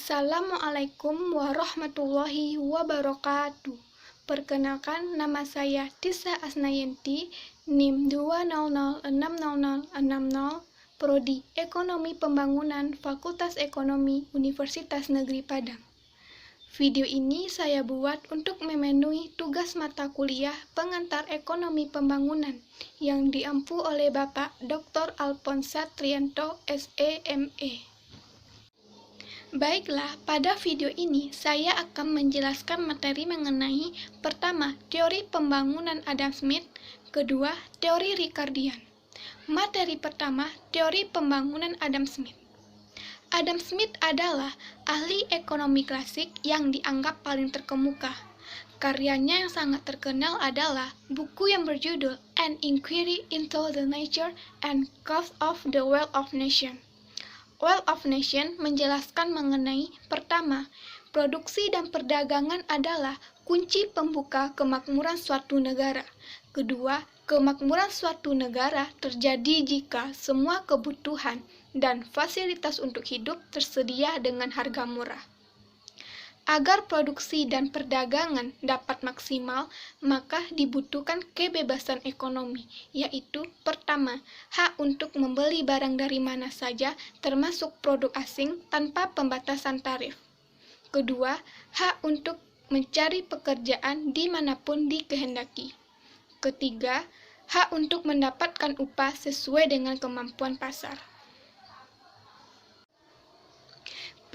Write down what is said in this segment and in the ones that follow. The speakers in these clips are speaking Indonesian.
Assalamualaikum warahmatullahi wabarakatuh. Perkenalkan, nama saya Tisa Asnayanti, NIM 2006060, Prodi Ekonomi Pembangunan, Fakultas Ekonomi, Universitas Negeri Padang. Video ini saya buat untuk memenuhi tugas mata kuliah pengantar ekonomi pembangunan yang diampu oleh Bapak Dr. Alphonsa Trianto, SEME. Baiklah, pada video ini saya akan menjelaskan materi mengenai pertama, teori pembangunan Adam Smith, kedua, teori Ricardian. Materi pertama, teori pembangunan Adam Smith. Adam Smith adalah ahli ekonomi klasik yang dianggap paling terkemuka. Karyanya yang sangat terkenal adalah buku yang berjudul An Inquiry into the Nature and Cause of the Wealth of Nations. Wealth of Nation menjelaskan mengenai pertama, produksi dan perdagangan adalah kunci pembuka kemakmuran suatu negara. Kedua, kemakmuran suatu negara terjadi jika semua kebutuhan dan fasilitas untuk hidup tersedia dengan harga murah. Agar produksi dan perdagangan dapat maksimal, maka dibutuhkan kebebasan ekonomi, yaitu pertama, hak untuk membeli barang dari mana saja, termasuk produk asing, tanpa pembatasan tarif. Kedua, hak untuk mencari pekerjaan dimanapun dikehendaki. Ketiga, hak untuk mendapatkan upah sesuai dengan kemampuan pasar.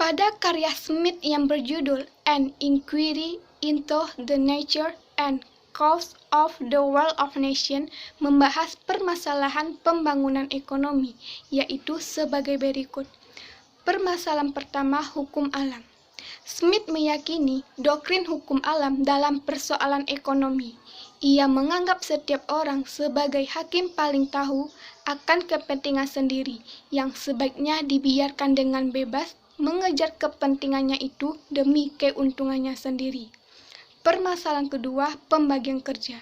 Pada karya Smith yang berjudul An Inquiry into the Nature and Cause of the Wealth of Nations membahas permasalahan pembangunan ekonomi, yaitu sebagai berikut. Permasalahan pertama, hukum alam. Smith meyakini doktrin hukum alam dalam persoalan ekonomi. Ia menganggap setiap orang sebagai hakim paling tahu akan kepentingan sendiri, yang sebaiknya dibiarkan dengan bebas mengejar kepentingannya itu demi keuntungannya sendiri. Permasalahan kedua, pembagian kerja.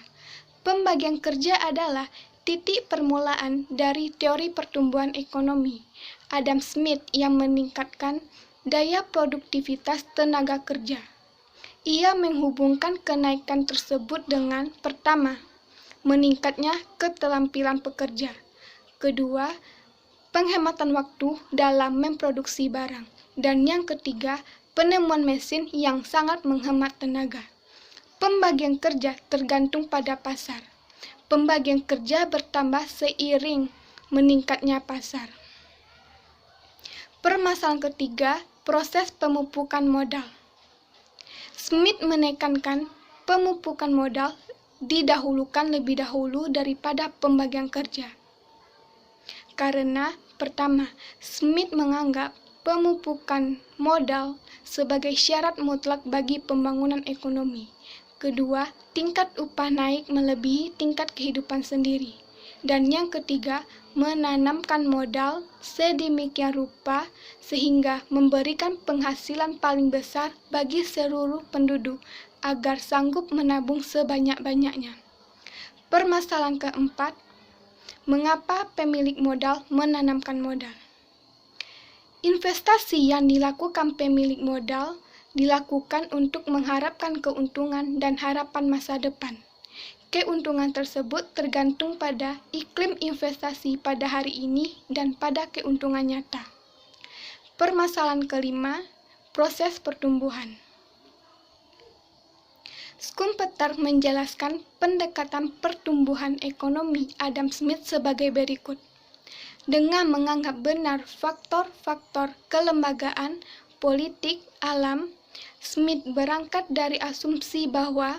Pembagian kerja adalah titik permulaan dari teori pertumbuhan ekonomi. Adam Smith yang meningkatkan daya produktivitas tenaga kerja. Ia menghubungkan kenaikan tersebut dengan pertama, meningkatnya keterampilan pekerja. Kedua, penghematan waktu dalam memproduksi barang. Dan yang ketiga, penemuan mesin yang sangat menghemat tenaga. Pembagian kerja tergantung pada pasar. Pembagian kerja bertambah seiring meningkatnya pasar. Permasalahan ketiga, proses pemupukan modal. Smith menekankan pemupukan modal didahulukan lebih dahulu daripada pembagian kerja. Karena pertama, Smith menganggap pemupukan modal sebagai syarat mutlak bagi pembangunan ekonomi. Kedua, tingkat upah naik melebihi tingkat kehidupan sendiri. Dan yang ketiga, menanamkan modal sedemikian rupa sehingga memberikan penghasilan paling besar bagi seluruh penduduk agar sanggup menabung sebanyak-banyaknya. Permasalahan keempat, mengapa pemilik modal menanamkan modal? Investasi yang dilakukan pemilik modal dilakukan untuk mengharapkan keuntungan dan harapan masa depan. Keuntungan tersebut tergantung pada iklim investasi pada hari ini dan pada keuntungan nyata. Permasalahan kelima, proses pertumbuhan. Schumpeter menjelaskan pendekatan pertumbuhan ekonomi Adam Smith sebagai berikut. Dengan menganggap benar faktor-faktor kelembagaan, politik, alam, Smith berangkat dari asumsi bahwa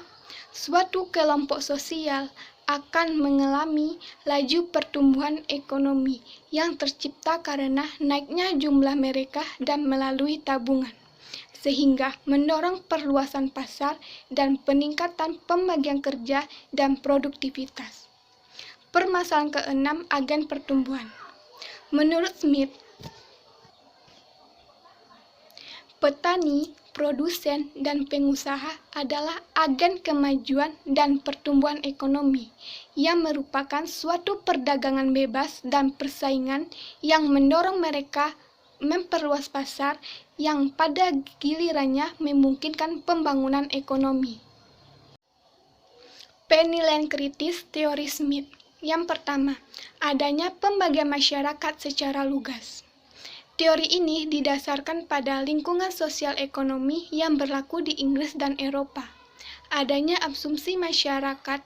suatu kelompok sosial akan mengalami laju pertumbuhan ekonomi yang tercipta karena naiknya jumlah mereka dan melalui tabungan, sehingga mendorong perluasan pasar dan peningkatan pembagian kerja dan produktivitas. Permasalahan keenam, agen pertumbuhan. Menurut Smith, petani, produsen, dan pengusaha adalah agen kemajuan dan pertumbuhan ekonomi yang merupakan suatu perdagangan bebas dan persaingan yang mendorong mereka memperluas pasar yang pada gilirannya memungkinkan pembangunan ekonomi. Penilaian kritis teori Smith. Yang pertama, adanya pembagian masyarakat secara lugas. Teori ini didasarkan pada lingkungan sosial ekonomi yang berlaku di Inggris dan Eropa. Adanya asumsi masyarakat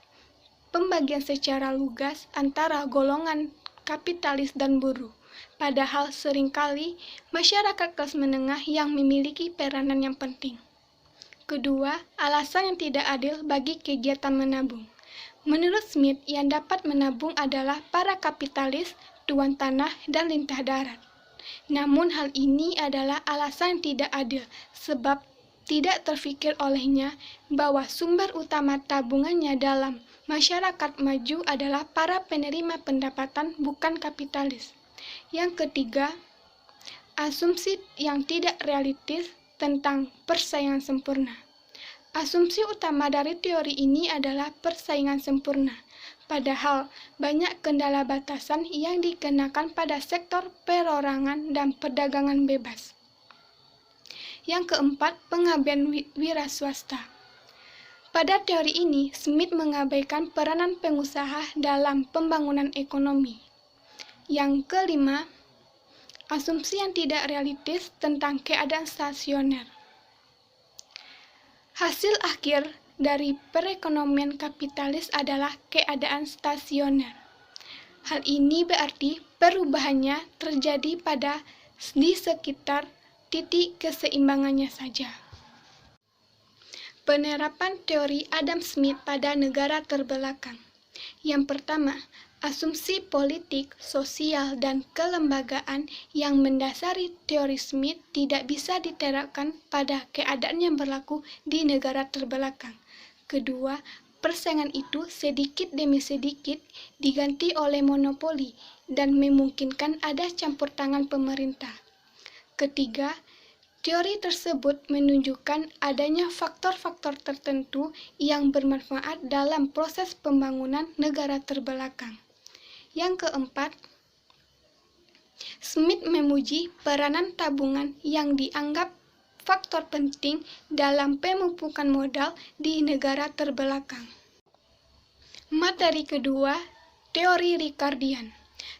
pembagian secara lugas antara golongan kapitalis dan buruh. Padahal seringkali masyarakat kelas menengah yang memiliki peranan yang penting. Kedua, alasan yang tidak adil bagi kegiatan menabung. Menurut Smith, yang dapat menabung adalah para kapitalis, tuan tanah, dan lintah darat. Namun hal ini adalah alasan yang tidak adil, sebab tidak terfikir olehnya bahwa sumber utama tabungannya dalam masyarakat maju adalah para penerima pendapatan, bukan kapitalis. Yang ketiga, asumsi yang tidak realistis tentang persaingan sempurna. Asumsi utama dari teori ini adalah persaingan sempurna, padahal banyak kendala batasan yang dikenakan pada sektor perorangan dan perdagangan bebas. Yang keempat, pengabdian wira swasta. Pada teori ini, Smith mengabaikan peranan pengusaha dalam pembangunan ekonomi. Yang kelima, asumsi yang tidak realistis tentang keadaan stasioner. Hasil akhir dari perekonomian kapitalis adalah keadaan stasioner. Hal ini berarti perubahannya terjadi di sekitar titik keseimbangannya saja. Penerapan teori Adam Smith pada negara terbelakang. Yang pertama, asumsi politik, sosial, dan kelembagaan yang mendasari teori Smith tidak bisa diterapkan pada keadaan yang berlaku di negara terbelakang. Kedua, persaingan itu sedikit demi sedikit diganti oleh monopoli dan memungkinkan ada campur tangan pemerintah. Ketiga, teori tersebut menunjukkan adanya faktor-faktor tertentu yang bermanfaat dalam proses pembangunan negara terbelakang. Yang keempat, Smith memuji peranan tabungan yang dianggap faktor penting dalam pemupukan modal di negara terbelakang. Materi kedua, teori Ricardian.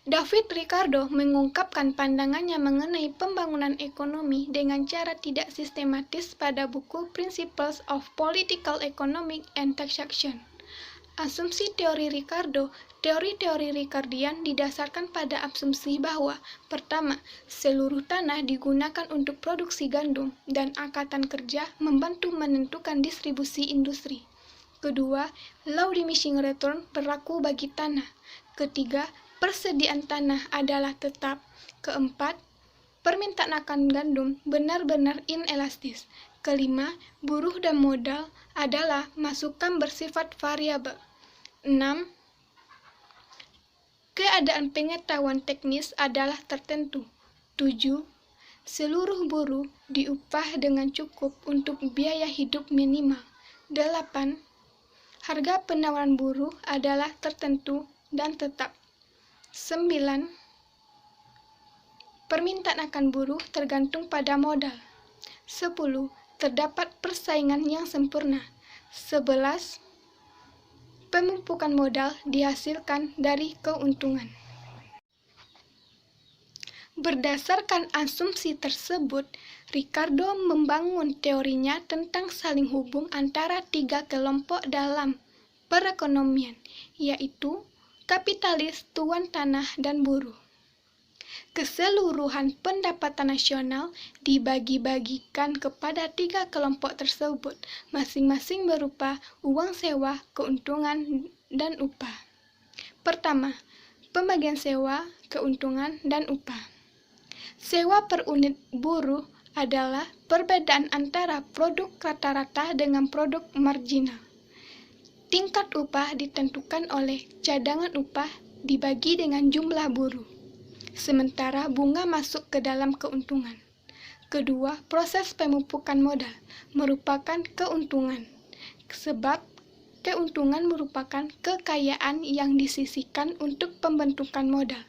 David Ricardo mengungkapkan pandangannya mengenai pembangunan ekonomi dengan cara tidak sistematis pada buku Principles of Political Economic and Taxation. Asumsi teori Ricardo. Teori-teori Ricardian didasarkan pada asumsi bahwa pertama, seluruh tanah digunakan untuk produksi gandum dan angkatan kerja membantu menentukan distribusi industri. Kedua, law diminishing return berlaku bagi tanah. Ketiga, persediaan tanah adalah tetap. Keempat, permintaan akan gandum benar-benar inelastis. Kelima, buruh dan modal adalah masukan bersifat variabel. 6. Keadaan pengetahuan teknis adalah tertentu. 7. Seluruh buruh diupah dengan cukup untuk biaya hidup minimal. 8. Harga penawaran buruh adalah tertentu dan tetap. 9. Permintaan akan buruh tergantung pada modal. 10. Terdapat persaingan yang sempurna. 11. Pemumpukan modal dihasilkan dari keuntungan. Berdasarkan asumsi tersebut, Ricardo membangun teorinya tentang saling hubung antara tiga kelompok dalam perekonomian, yaitu kapitalis, tuan tanah, dan buruh. Keseluruhan pendapatan nasional dibagi-bagikan kepada tiga kelompok tersebut, masing-masing berupa uang sewa, keuntungan, dan upah. Pertama, pembagian sewa, keuntungan, dan upah. Sewa per unit buruh adalah perbedaan antara produk rata-rata dengan produk marginal. Tingkat upah ditentukan oleh cadangan upah dibagi dengan jumlah buruh. Sementara bunga masuk ke dalam keuntungan. Kedua, proses pemupukan modal merupakan keuntungan, sebab keuntungan merupakan kekayaan yang disisihkan untuk pembentukan modal.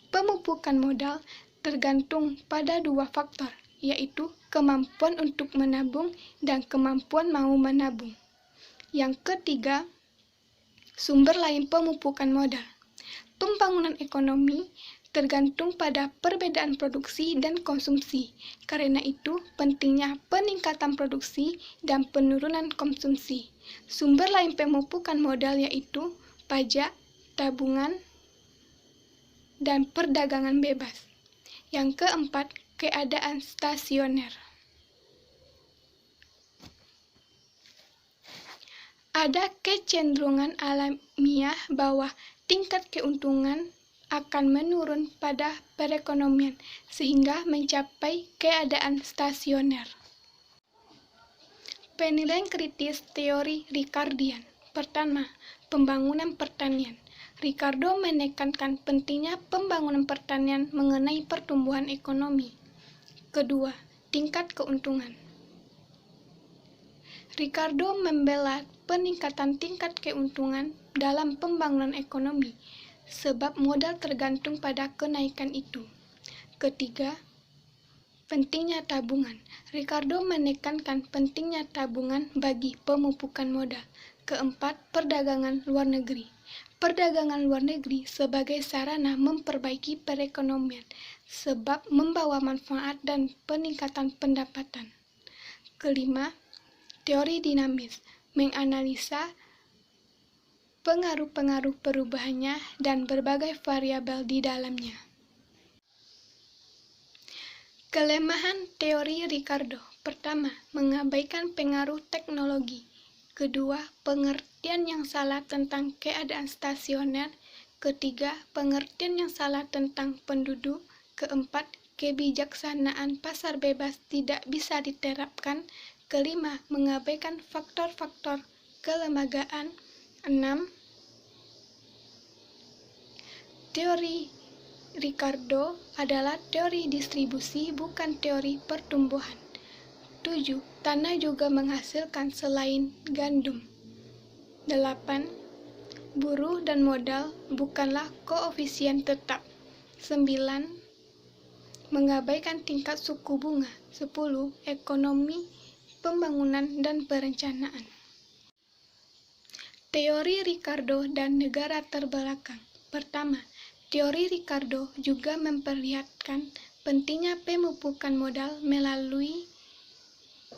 Pemupukan modal tergantung pada dua faktor, yaitu kemampuan untuk menabung dan kemampuan mau menabung. Yang ketiga, sumber lain pemupukan modal. Pembangunan ekonomi tergantung pada perbedaan produksi dan konsumsi. Karena itu, pentingnya peningkatan produksi dan penurunan konsumsi. Sumber lain pemupukan modal yaitu pajak, tabungan, dan perdagangan bebas. Yang keempat, keadaan stasioner. Ada kecenderungan alamiah bahwa tingkat keuntungan akan menurun pada perekonomian sehingga mencapai keadaan stasioner. Penilaian kritis teori Ricardian. Pertama, pembangunan pertanian. Ricardo menekankan pentingnya pembangunan pertanian mengenai pertumbuhan ekonomi. Kedua, tingkat keuntungan. Ricardo membela peningkatan tingkat keuntungan dalam pembangunan ekonomi, sebab modal tergantung pada kenaikan itu. Ketiga, pentingnya tabungan. Ricardo menekankan pentingnya tabungan bagi pemupukan modal. Keempat, perdagangan luar negeri. Perdagangan luar negeri sebagai sarana memperbaiki perekonomian, sebab membawa manfaat dan peningkatan pendapatan. Kelima, teori dinamis, menganalisa pengaruh-pengaruh perubahannya dan berbagai variabel di dalamnya. Kelemahan teori Ricardo. Pertama, mengabaikan pengaruh teknologi. Kedua, pengertian yang salah tentang keadaan stasioner. Ketiga, pengertian yang salah tentang penduduk. Keempat, kebijaksanaan pasar bebas tidak bisa diterapkan. Kelima, mengabaikan faktor-faktor kelembagaan. 6. Teori Ricardo adalah teori distribusi, bukan teori pertumbuhan. 7. Tanah juga menghasilkan selain gandum. 8. Buruh dan modal bukanlah koefisien tetap. 9. Mengabaikan tingkat suku bunga. 10. Ekonomi, pembangunan, dan perencanaan. Teori Ricardo dan negara terbelakang. Pertama, teori Ricardo juga memperlihatkan pentingnya pemupukan modal melalui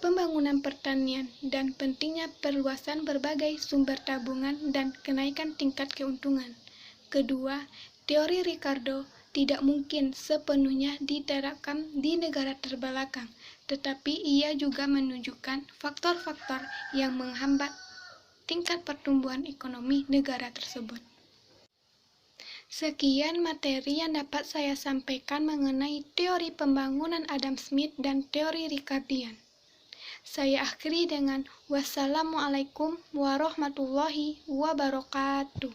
pembangunan pertanian dan pentingnya perluasan berbagai sumber tabungan dan kenaikan tingkat keuntungan. Kedua, teori Ricardo tidak mungkin sepenuhnya diterapkan di negara terbelakang, tetapi ia juga menunjukkan faktor-faktor yang menghambat tingkat pertumbuhan ekonomi negara tersebut. Sekian materi yang dapat saya sampaikan mengenai teori pembangunan Adam Smith dan teori Ricardian. Saya akhiri dengan wassalamualaikum warahmatullahi wabarakatuh.